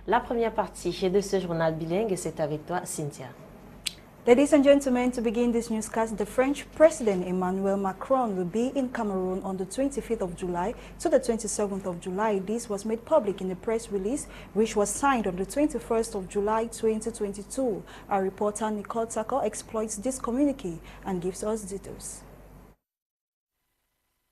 La première partie de ce journal bilingue, c'est avec toi, Cynthia. Ladies and gentlemen, to begin this newscast, the French President Emmanuel Macron will be in Cameroon on the 25th of July to the 27th of July. This was made public in a press release, which was signed on the 21st of July 2022. Our reporter Nicole Tucker exploits this communique and gives us details.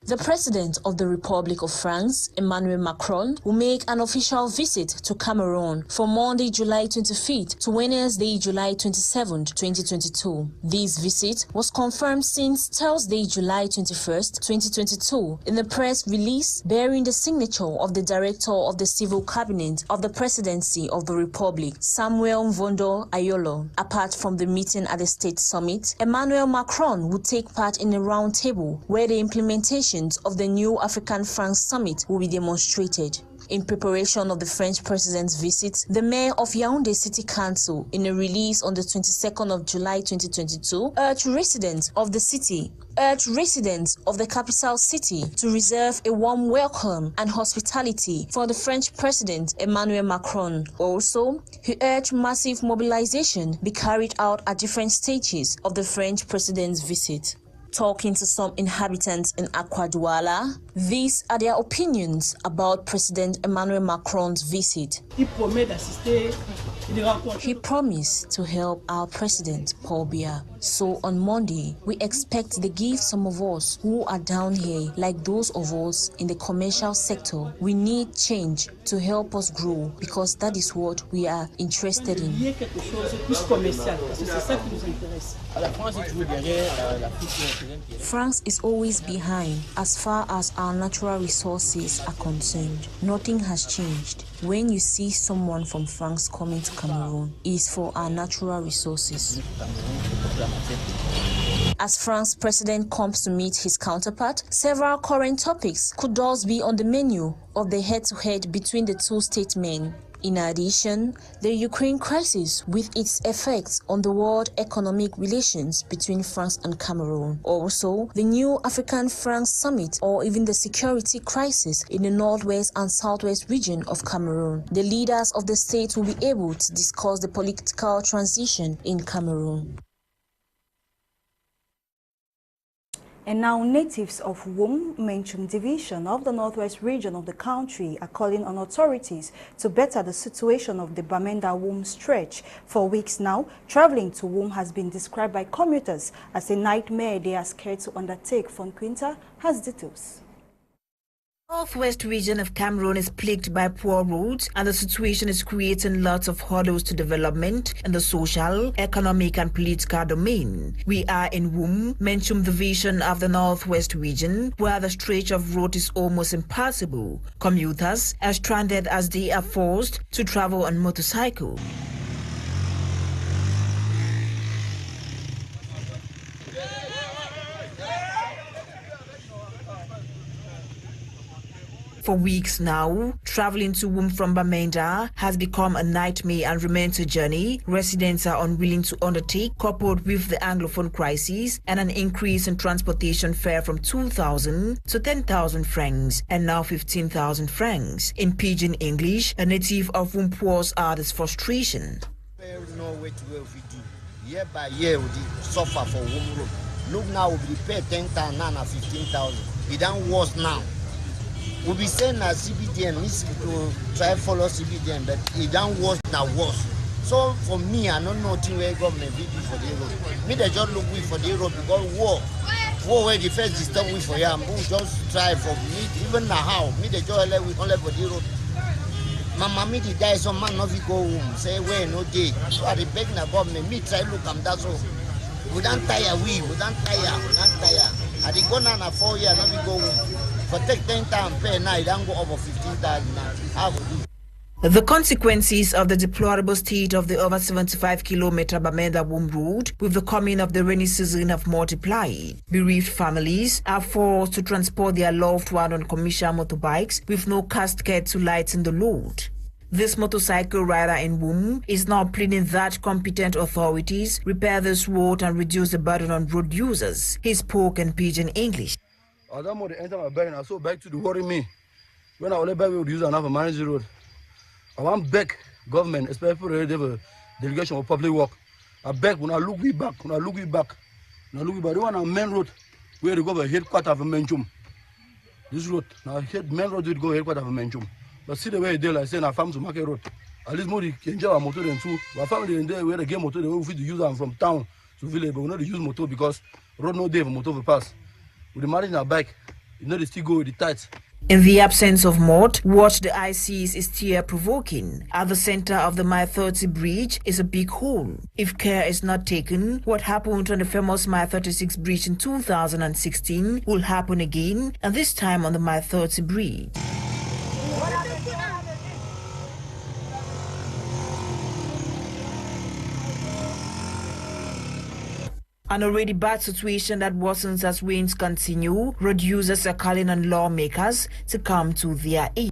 The President of the Republic of France, Emmanuel Macron, will make an official visit to Cameroon from Monday, July 25th to Wednesday, July 27th, 2022. This visit was confirmed since Thursday, July 21st, 2022, in the press release bearing the signature of the Director of the Civil Cabinet of the Presidency of the Republic, Samuel Mvondo Ayolo. Apart from the meeting at the State Summit, Emmanuel Macron will take part in a roundtable where the implementation of the new African-France Summit will be demonstrated. In preparation of the French President's visit, the Mayor of Yaoundé City Council, in a release on the 22nd of July 2022, urged residents of the capital city to reserve a warm welcome and hospitality for the French President Emmanuel Macron. Also, he urged massive mobilization be carried out at different stages of the French President's visit. Talking to some inhabitants in Akwa Douala, these are their opinions about President Emmanuel Macron's visit. He promised to help our president, Paul Biya. So on Monday, we expect they give some of us who are down here, like those of us in the commercial sector. We need change to help us grow because that is what we are interested in. France is always behind as far as our natural resources are concerned. Nothing has changed. When you see someone from France coming to Cameroon, it is for our natural resources. As France's president comes to meet his counterpart, several current topics could thus be on the menu of the head-to-head between the two statesmen. In addition, the Ukraine crisis with its effects on the world economic relations between France and Cameroon. Also, the new African-France Summit or even the security crisis in the northwest and southwest region of Cameroon. The leaders of the state will be able to discuss the political transition in Cameroon. And now natives of Wum Menchum division of the northwest region of the country are calling on authorities to better the situation of the Bamenda-Wum stretch. For weeks now, traveling to Wum has been described by commuters as a nightmare they are scared to undertake. Fonquinta has details. The northwest region of Cameroon is plagued by poor roads, and the situation is creating lots of hurdles to development in the social, economic and political domain. We are in Wum, Menchum division of the northwest region, where the stretch of road is almost impassable. Commuters are stranded as they are forced to travel on motorcycle. For weeks now, traveling to Wum from Bamenda has become a nightmare and remains a journey residents are unwilling to undertake, coupled with the Anglophone crisis and an increase in transportation fare from 2,000 to 10,000 francs and now 15,000 francs. In pidgin English, a native of Wum pours out his frustration. Year by year, we suffer for Wum Road. Look now, we pay 10,000 now 15,000. It don't worse now. We'll be saying that CBDM needs to try follow CBDM, but it don't worse now worse. So for me, I don't know where government will be for the road. Me, they just look for the road because war where the first disturb we for you, we just try for me, even now, me, they just let we only for the road. Mama, me, the die, some man, not go home, say, where no day. So I beg the government, me, try look, that's all. We don't tire, we don't tire. I did go now 4 years, not we go home. For take 10,000 pay now, it don't go over 15,000 now. How would you? The consequences of the deplorable state of the over 75-kilometer Bamenda-Wum road with the coming of the rainy season have multiplied. Bereaved families are forced to transport their loved one on commercial motorbikes with no casket to lighten the load. This motorcycle rider in Wum is now pleading that competent authorities repair this road and reduce the burden on road users. He spoke in pidgin English. I don't want to enter my bag and I back to the worry me. When I only back, we would use another manage road. I want back government, especially for the delegation of public work. I beg, when I look we back, when I look we back, when I look we back, they want a main road where they go by headquarters of Menchum. This road, now main road will go headquarters of Menchum. But see the way they like saying I farm to market road. At least more can enjoy a motor than two. My family in there where they get motor, they will fit to use them from town to village, but we not use motor because road no day for motor to pass. With the marriage in our bike, you know they still go with the tights. In the absence of mud, what the eye sees is tear-provoking. At the center of the Mile 30 bridge is a big hole. If care is not taken, what happened on the famous Mile 36 bridge in 2016 will happen again, and this time on the Mile 30 bridge. An already bad situation that worsens as rains continue, road users are calling on lawmakers to come to their aid.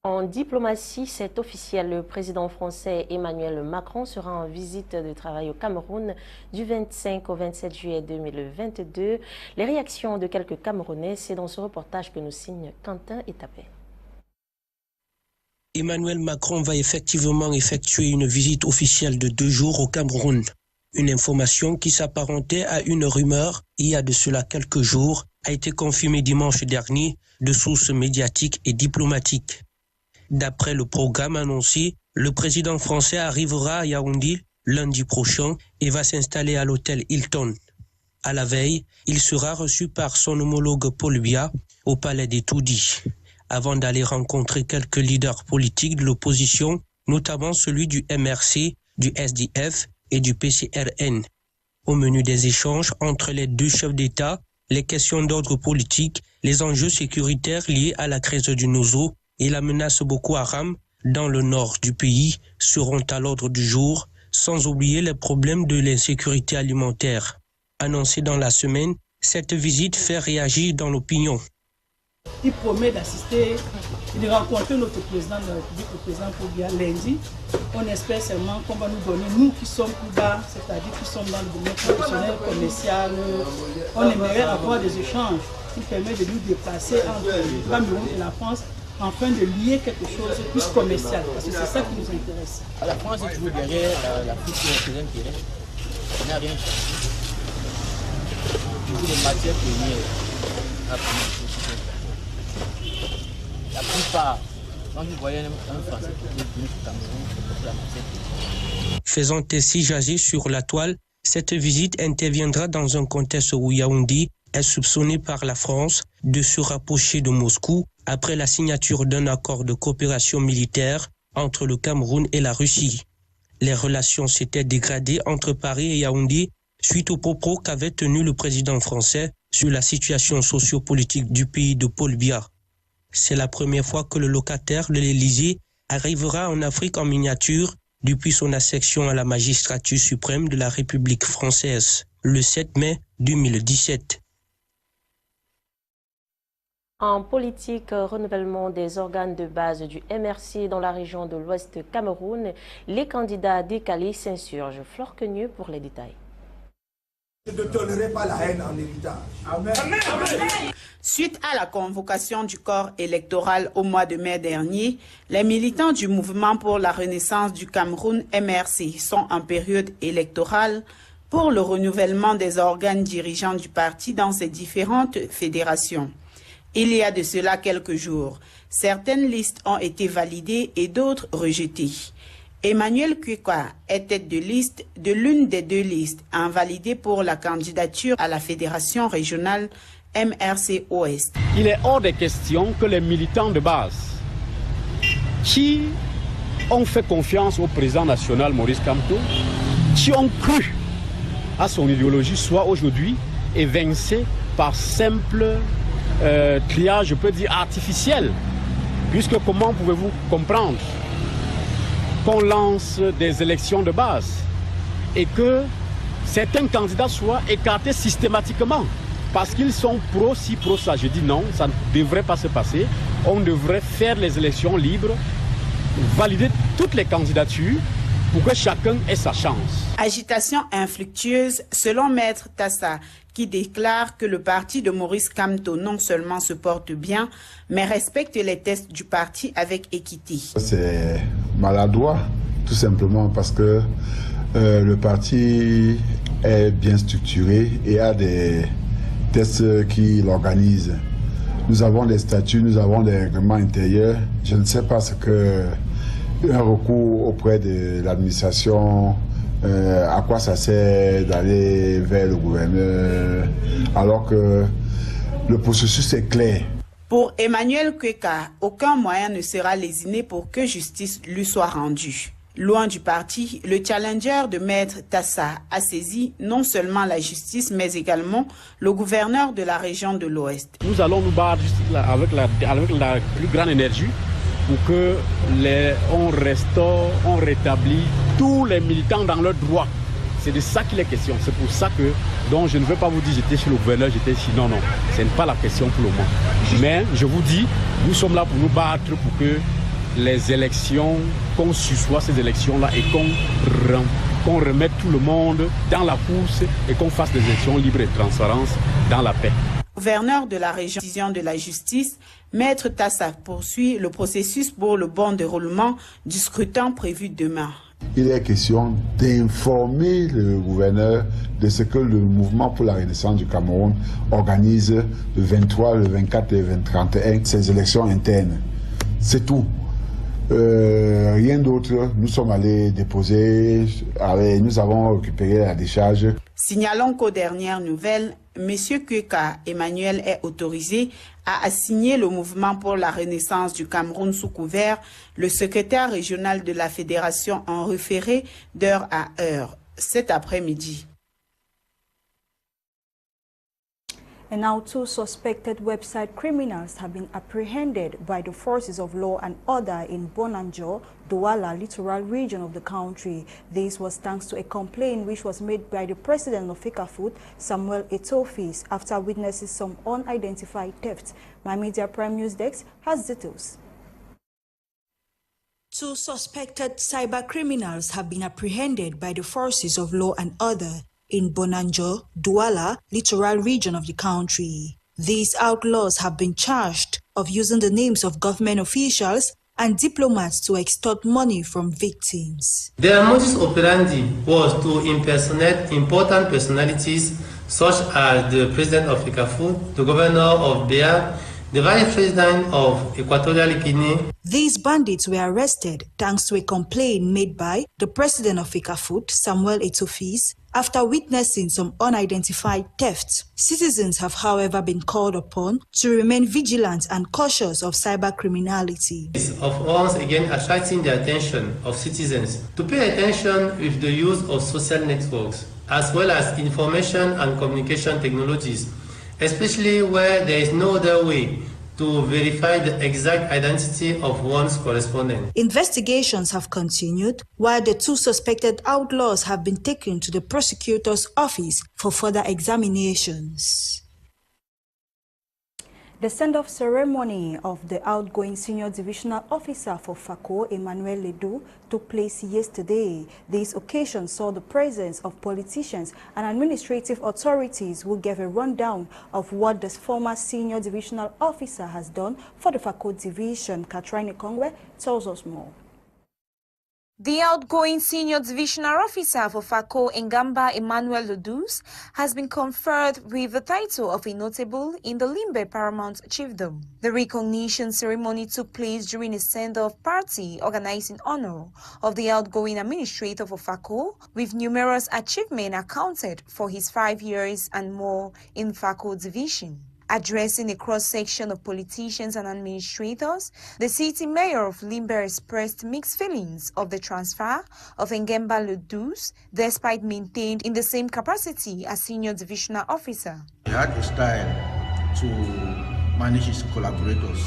En diplomatie, c'est officiel. Le président français Emmanuel Macron sera en visite de travail au Cameroun du 25 au 27 juillet 2022. Les réactions de quelques Camerounais, c'est dans ce reportage que nous signe Quentin Etapé. Emmanuel Macron va effectivement effectuer une visite officielle de 2 jours au Cameroun. Une information qui s'apparentait à une rumeur il y a de cela quelques jours a été confirmée dimanche dernier de sources médiatiques et diplomatiques. D'après le programme annoncé, le président français arrivera à Yaoundé lundi prochain et va s'installer à l'hôtel Hilton. À la veille, il sera reçu par son homologue Paul Biya au palais des Toudis, avant d'aller rencontrer quelques leaders politiques de l'opposition, notamment celui du MRC, du SDF et du PCRN. Au menu des échanges entre les deux chefs d'État, les questions d'ordre politique, les enjeux sécuritaires liés à la crise du Nozo et la menace Boko Haram dans le nord du pays seront à l'ordre du jour, sans oublier les problèmes de l'insécurité alimentaire. Annoncé dans la semaine, cette visite fait réagir dans l'opinion. Il promet d'assister, de rencontrer notre président de la République, le président Pobia, lundi. On espère seulement qu'on va nous donner, nous qui sommes plus bas, c'est-à-dire qui sommes dans le domaine professionnel, commercial, on aimerait avoir des échanges qui permettent de nous déplacer entre le Cameroun et la France afin de lier quelque chose de plus commercial, parce que c'est ça qui nous intéresse. À la France est toujours derrière l'Afrique qui représente Québec. On n'a rien changé. Toujours les matières premières à prendre. La plupart, quand vous voyez un Français qui est venu au Cameroun, c'est la matière. Faisant ainsi jaser sur la toile, cette visite interviendra dans un contexte où Yaoundé est soupçonné par la France de se rapprocher de Moscou après la signature d'un accord de coopération militaire entre le Cameroun et la Russie. Les relations s'étaient dégradées entre Paris et Yaoundé suite aux propos qu'avait tenus le président français sur la situation sociopolitique du pays de Paul Biya. C'est la première fois que le locataire de l'Élysée arrivera en Afrique en miniature depuis son accession à la magistrature suprême de la République française, le 7 mai 2017. En politique, renouvellement des organes de base du MRC dans la région de l'Ouest Cameroun, les candidats décalés s'insurgent. Flore Quenieux pour les détails. Je ne tolérerai pas la haine en héritage. Amen. Amen. Suite à la convocation du corps électoral au mois de mai dernier, les militants du mouvement pour la renaissance du Cameroun MRC sont en période électorale pour le renouvellement des organes dirigeants du parti dans ses différentes fédérations. Il y a de cela quelques jours, certaines listes ont été validées et d'autres rejetées. Emmanuel Kwekwa est tête de liste de l'une des deux listes invalidées pour la candidature à la fédération régionale MRC Ouest. Il est hors de question que les militants de base qui ont fait confiance au président national Maurice Kamto, qui ont cru à son idéologie, soient aujourd'hui évincés par simple triage, je peux dire artificiel. Puisque comment pouvez-vous comprendre qu'on lance des élections de base et que certains candidats soient écartés systématiquement parce qu'ils sont pro-ci, pro-ça. Je dis non, ça ne devrait pas se passer. On devrait faire les élections libres, valider toutes les candidatures pour que chacun ait sa chance. Agitation infructueuse selon Maître Tassa, qui déclare que le parti de Maurice Kamto non seulement se porte bien, mais respecte les tests du parti avec équité. C'est maladroit, tout simplement parce que le parti est bien structuré et a des tests qui l'organisent. Nous avons des statuts, nous avons des règlements intérieurs. Je ne sais pas ce que un recours auprès de l'administration, à quoi ça sert d'aller vers le gouverneur, alors que le processus est clair. Pour Emmanuel Kweka, aucun moyen ne sera lésiné pour que justice lui soit rendue. Loin du parti, le challenger de Maître Tassa a saisi non seulement la justice, mais également le gouverneur de la région de l'Ouest. Nous allons nous battre avec la plus grande énergie pour que on rétablit tous les militants dans leurs droits. C'est de ça qu'il est question. C'est pour ça que donc je ne veux pas vous dire j'étais chez le gouverneur, j'étais ici. Non, non, ce n'est pas la question pour le moment. Mais je vous dis, nous sommes là pour nous battre pour que les élections, qu'on sussoit ces élections-là et qu'on remette tout le monde dans la course et qu'on fasse des élections libres et transparentes dans la paix. Gouverneur de la région de la justice, Maître Tassa poursuit le processus pour le bon déroulement du scrutin prévu demain. Il est question d'informer le gouverneur de ce que le mouvement pour la renaissance du Cameroun organise le 23, le 24 et le 31, ces élections internes. C'est tout. Rien d'autre. Nous sommes allés déposer, nous avons récupéré la décharge. Signalons qu'aux dernières nouvelles, M. Kweka Emmanuel est autorisé à assigner le mouvement pour la renaissance du Cameroun sous couvert le secrétaire régional de la fédération en référé d'heure à heure cet après-midi. And now 2 suspected website criminals have been apprehended by the forces of law and order in Bomotonguina, Douala, littoral region of the country. This was thanks to a complaint which was made by the president of FECAFOOT, Samuel Etofis, after witnessing some unidentified thefts. My Media Prime News Desk has details. 2 suspected cyber criminals have been apprehended by the forces of law and order in Bomotonguina, Douala, littoral region of the country. These outlaws have been charged of using the names of government officials and diplomats to extort money from victims. Their modus operandi was to impersonate important personalities such as the president of FECAFOOT, the governor of Bia, the vice president of Equatorial Guinea. These bandits were arrested thanks to a complaint made by the president of FECAFOOT, Samuel Etofis, after witnessing some unidentified thefts. Citizens have, however, been called upon to remain vigilant and cautious of cyber criminality. Of once again attracting the attention of citizens to pay attention with the use of social networks, as well as information and communication technologies, especially where there is no other way to verify the exact identity of one's correspondent. Investigations have continued, while the 2 suspected outlaws have been taken to the prosecutor's office for further examinations. The send-off ceremony of the outgoing senior divisional officer for FACO, Emmanuel Ledoux, took place yesterday. This occasion saw the presence of politicians and administrative authorities who gave a rundown of what the former senior divisional officer has done for the FACO division. Katrine Kongwe tells us more. The outgoing senior divisional officer for FACO Ngamba, Emmanuel Ledoux, has been conferred with the title of a notable in the Limbe Paramount Chiefdom. The recognition ceremony took place during a send-off party organized in honor of the outgoing administrator for FACO, with numerous achievements accounted for his 5 years and more in FACO division. Addressing a cross-section of politicians and administrators, the city mayor of Limbe expressed mixed feelings of the transfer of Ngamba Ledoux, despite maintained in the same capacity as senior divisional officer. He had a style to manage his collaborators,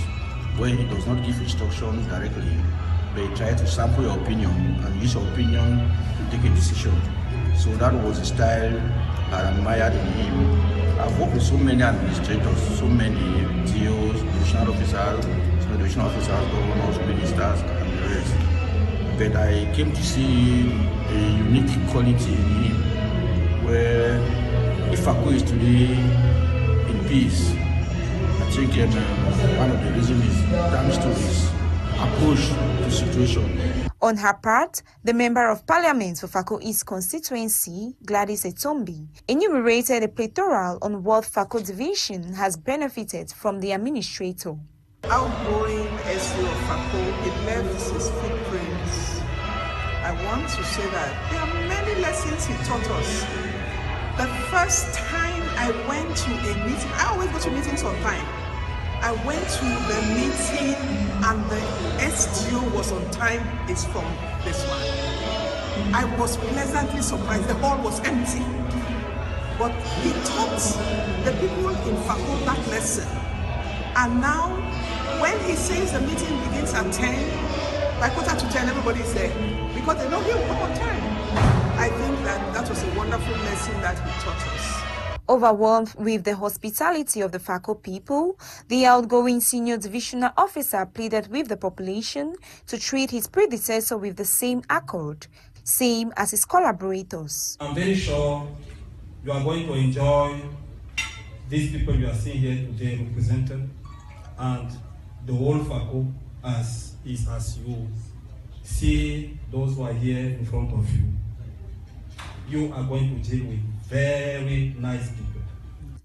where he does not give instructions directly, but he tries to sample your opinion and use your opinion to take a decision. So that was the style I admired in him. I've worked with so many administrators, so many DOs, divisional officers, governors, ministers, and the rest. but I came to see a unique quality in him, where if Fako is today in peace, I think one of the reasons is thanks to his approach to the situation. On her part, the Member of Parliament for Fako East constituency, Gwladys enumerated a plethora on what Fako division has benefited from the administrator. Outgoing SC of Fako, it left his footprints. I want to say that there are many lessons he taught us. The first time I went to a meeting, I always go to meetings on time. I went to the meeting and the STO was on time, is from this one. I was pleasantly surprised, the hall was empty. But he taught the people in Fako that lesson. And now, when he says the meeting begins at 10, by 9:45, everybody is there. Because they know he will come on time. I think that was a wonderful lesson that he taught us. Overwhelmed with the hospitality of the Fako people, the outgoing senior divisional officer pleaded with the population to treat his predecessor with the same accord, same as his collaborators. I'm very sure you are going to enjoy these people you are seeing here today represented, and the whole Fako as you see those who are here in front of you. You are going to deal with very nice people.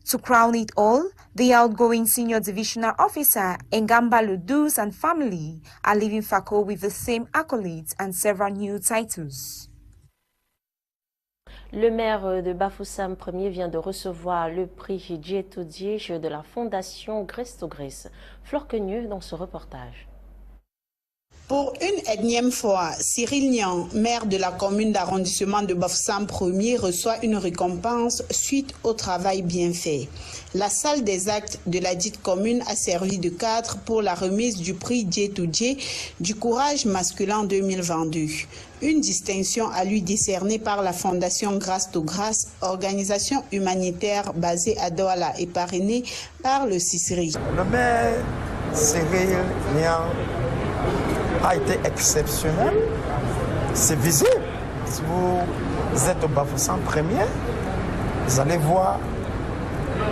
To crown it all, the outgoing senior divisional officer, Ngamba Ludus and family are leaving Fako with the same accolades and several new titles. Le maire de Bafoussam Ier vient de recevoir le prix Djetodié de la fondation Grèce to Grèce. Flore Quenieux dans ce reportage. Pour une énième fois, Cyril Niang, maire de la commune d'arrondissement de Bafoussam Ier, reçoit une récompense suite au travail bien fait. La salle des actes de la dite commune a servi de cadre pour la remise du prix Djetodié du courage masculin 2022. Une distinction à lui décernée par la fondation Grâce to Grâce, organisation humanitaire basée à Douala et parrainée par le CICRI. Le maire Cyril Niang a été exceptionnel, c'est visible. Si vous êtes au Bafoussam Ier, vous allez voir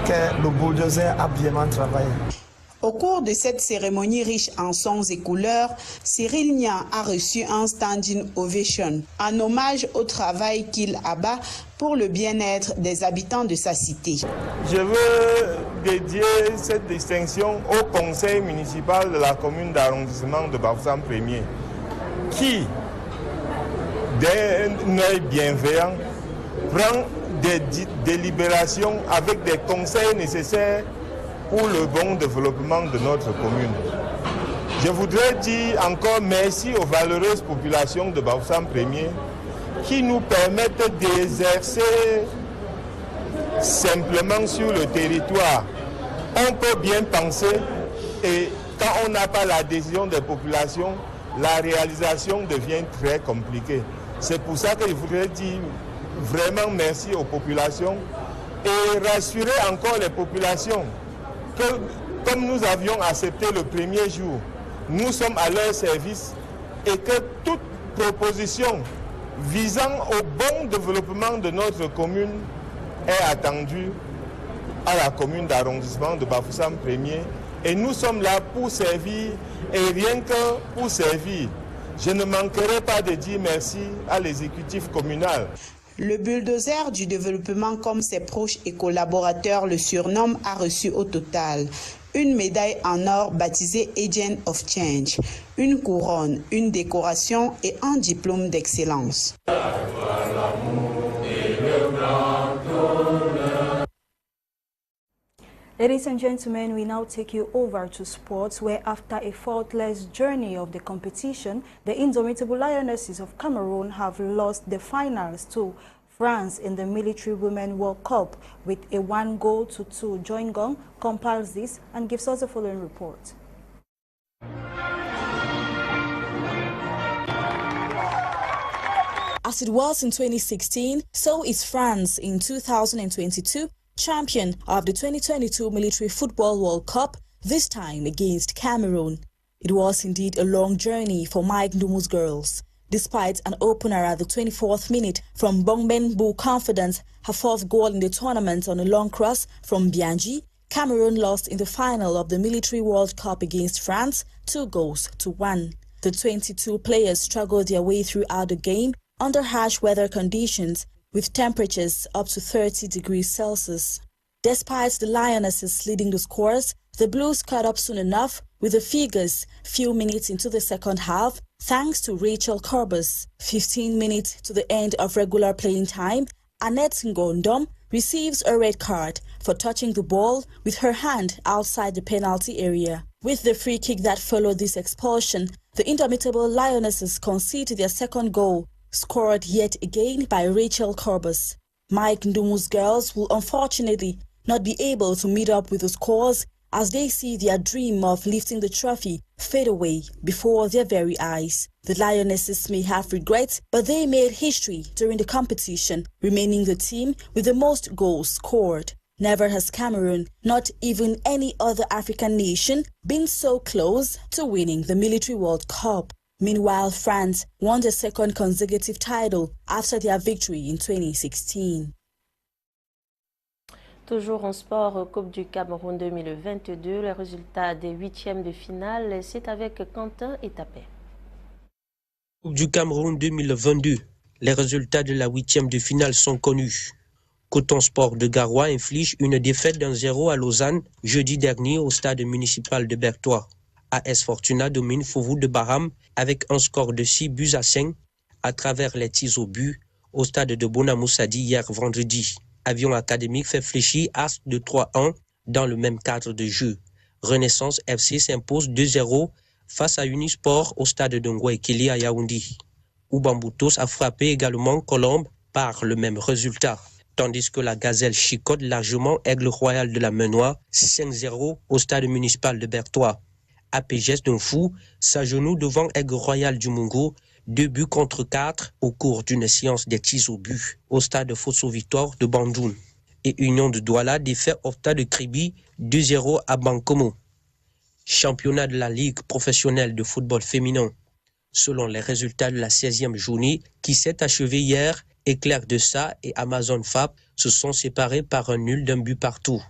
que le bulldozer a bien travaillé. Au cours de cette cérémonie riche en sons et couleurs, Cyril Niang a reçu un standing ovation en hommage au travail qu'il abat pour le bien-être des habitants de sa cité. Je veux dédier cette distinction au conseil municipal de la commune d'arrondissement de Bafoussam Ier, qui, d'un œil bienveillant, prend des délibérations avec des conseils nécessaires pour le bon développement de notre commune. Je voudrais dire encore merci aux valeureuses populations de Bafoussam Ier qui nous permettent d'exercer simplement sur le territoire. On peut bien penser, et quand on n'a pas l'adhésion des populations, la réalisation devient très compliquée. C'est pour ça que je voudrais dire vraiment merci aux populations et rassurer encore les populations que, comme nous avions accepté le premier jour, nous sommes à leur service et que toute proposition visant au bon développement de notre commune est attendue à la commune d'arrondissement de Bafoussam Ier. Et nous sommes là pour servir et rien que pour servir. Je ne manquerai pas de dire merci à l'exécutif communal. Le bulldozer du développement, comme ses proches et collaborateurs le surnomment, a reçu au total une médaille en or baptisée Agent of Change, une couronne, une décoration et un diplôme d'excellence. Ladies and gentlemen, we now take you over to sports, where after a faultless journey of the competition, the indomitable Lionesses of Cameroon have lost the finals to France in the Military Women World Cup with a 1-2 joint Gong compiles this and gives us the following report. As it was in 2016, so is France in 2022, champion of the 2022 Military Football World Cup, this time against Cameroon. It was indeed a long journey for Mike Ndumu's girls. Despite an opener at the 24th minute from Bongben Bu Confidence, her fourth goal in the tournament on a long cross from Bianji, Cameroon lost in the final of the Military World Cup against France 2-1. The 22 players struggled their way throughout the game under harsh weather conditions with temperatures up to 30 degrees Celsius. Despite the Lionesses leading the scores, the Blues caught up soon enough with the figures few minutes into the second half thanks to Rachel Corbus. 15 minutes to the end of regular playing time, Annette Ngondom receives a red card for touching the ball with her hand outside the penalty area. With the free kick that followed this expulsion, the indomitable Lionesses conceded their second goal, scored yet again by Rachel Corbus. Mike Ndumu's girls will unfortunately not be able to meet up with the scores as they see their dream of lifting the trophy fade away before their very eyes. The Lionesses may have regrets, but they made history during the competition, remaining the team with the most goals scored. Never has Cameroon, not even any other African nation, been so close to winning the Military World Cup. Meanwhile, France won their second consecutive title after their victory in 2016. Toujours en sport, Coupe du Cameroun 2022, les résultats des huitièmes de finale, c'est avec Quentin Etapé. Coupe du Cameroun 2022, les résultats de la huitième de finale sont connus. Coton Sport de Garoua inflige une défaite d'1-0 à Lausanne jeudi dernier au stade municipal de Berthois. AS Fortuna domine Fouvou de Baham avec un score de 6-5 à travers les tirs au but au stade de Bonamoussadi hier vendredi. Avion Académique fait fléchir As de 3-1 dans le même cadre de jeu. Renaissance FC s'impose 2-0 face à Unisport au stade de Ngouaikili à Yaoundé. Ubamboutos a frappé également Colombe par le même résultat. Tandis que la Gazelle chicote largement Aigle Royal de la Menoie 5-0 au stade municipal de Berthois. APGS d'un fou s'agenouille devant Aigle Royal du Mungo 2-4 au cours d'une séance des tirs au but au stade Fosso-Victoire de Bandoun. Et Union de Douala défait Ofta de Kribi 2-0 à Bankomo. Championnat de la Ligue professionnelle de football féminin. Selon les résultats de la 16e journée qui s'est achevée hier, Éclair de Sa et Amazon Fab se sont séparés par un nul d'un but partout.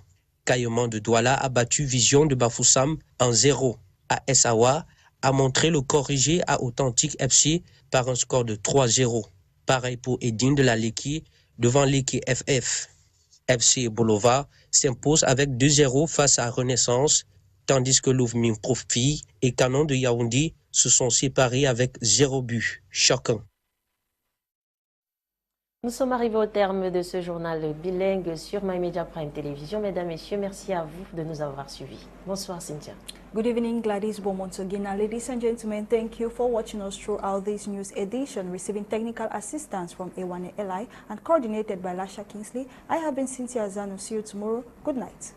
Caillement de Douala a battu Vision de Bafoussam en 0. AS Awa a montré le corrigé à Authentique FC par un score de 3-0. Pareil pour Edine de la Leki devant Leki FF. FC Bolova s'impose avec 2-0 face à Renaissance, tandis que Louvmin Profi et Canon de Yaoundé se sont séparés avec 0 but chacun. Nous sommes arrivés au terme de ce journal bilingue sur MyMedia Prime Télévision. Mesdames, Messieurs, merci à vous de nous avoir suivis. Bonsoir Cynthia. Good evening, Gwladys, Bomotonguina. Ladies and gentlemen, thank you for watching us throughout this news edition, receiving technical assistance from Ewane and coordinated by Lasha Kingsley. I have been Cynthia Azanu. See you tomorrow. Good night.